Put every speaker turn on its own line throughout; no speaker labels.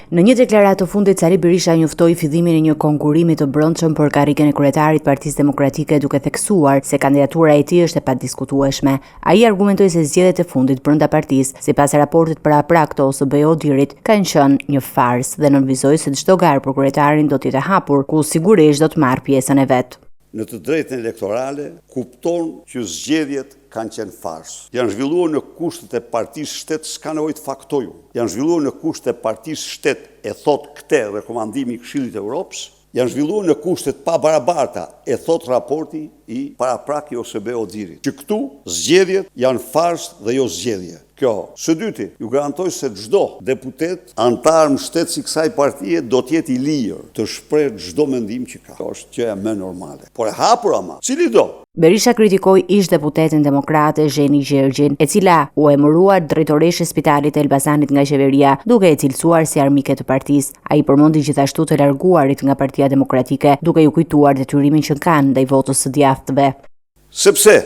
Në një deklaratë të fundit, Sali Berisha njoftoi fillimin e një konkurrimi të brendshëm për karrikën e kryetarit të Partisë Demokratike, duke theksuar se kandidatura e tij është e padiskutueshme. Ai argumentoi se zgjedhjet e fundit brenda partisë, sipas raportit paraprak të OSBE-Odirit, kanë qenë një farsë dhe nënvizoi se çdo garë për kryetarin do të jetë e hapur, ku sigurisht do të marrë pjesën e vet.
Në të drejtën elektorale, kupton që zgjedhjet kanë qenë farsë. Janë zhvilluar në kushtet e partisë shtet, s'ka nevojë të faktoju. Janë zhvilluar në kushtet e partisë shtet, e thot këtë rekomandimi i Këshillit të Evropës. Janë zhvilluar në kushtet pa barabarta, e thot raporti i paraprak i OSBE-Odirit. Që këtu zgjedhjet janë farsë dhe jo zgjedhje. Kjo, së dyti, ju garantoj se çdo deputet, antar mbështetës i kësaj partie do të jetë i lirë të shpreh çdo mendim që ka. Kjo është gjëja më normale. Por e hapur ama, cili do?
Berisha kritikoi ish-deputeten demokrate Zheni Gjergjin, e cila u emërua drejtoreshe e Spitalit të Elbasanit nga qeveria, duke e cilësuar si armike të partisë. Ai përmendi gjithashtu të larguarit nga Partia Demokratike, duke ju kujtuar detyrimin që kanë ndaj votës së djathtëve.
Sepse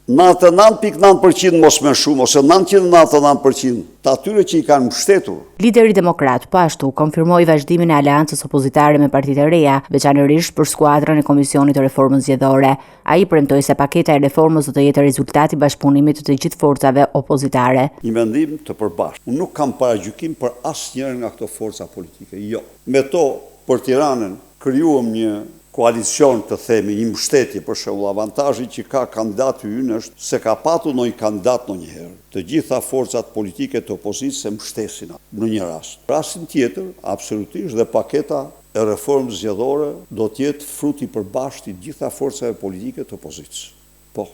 99.9% mos më shumë, ose 999% të atyre që i kanë mbështetur.
Lideri demokrat po ashtu konfirmoi vazhdimin e aleancës opozitare me partitë e reja, veçanërisht për skuadrën e Komisionit të Reformës Zgjedhore. Ai premtoi se paketa e reformës do të jetë rezultati i bashkëpunimit të gjithë forcave opozitare.
Një mendim të përbashkët. Unë nuk kam paragjykim për asnjërin nga këto forca politike. Jo. Me to për Tiranën krijuam një koalicion të themi, një mbështetje, për shembull, avantazhi që ka kandidati ynë është se ka patur ndonjë kandidat ndonjëherë. Të gjitha forcat politike të opozitës se mbështesin në një rast. Rastin tjetër, absolutisht, dhe paketa e reformës zgjedhore do të jetë fruti i përbashkët i gjitha forcave politike të opozitës. Po,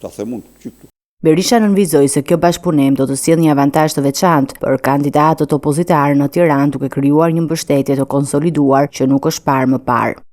ta them unë që këtu.
Berisha nënvizoi se kjo bashkëpunim do të sjellë një avantazh të veçantë për kandidatët opozitar në Tiranë, duke krijuar një mbështetje të konsoliduar që nuk është parë më parë.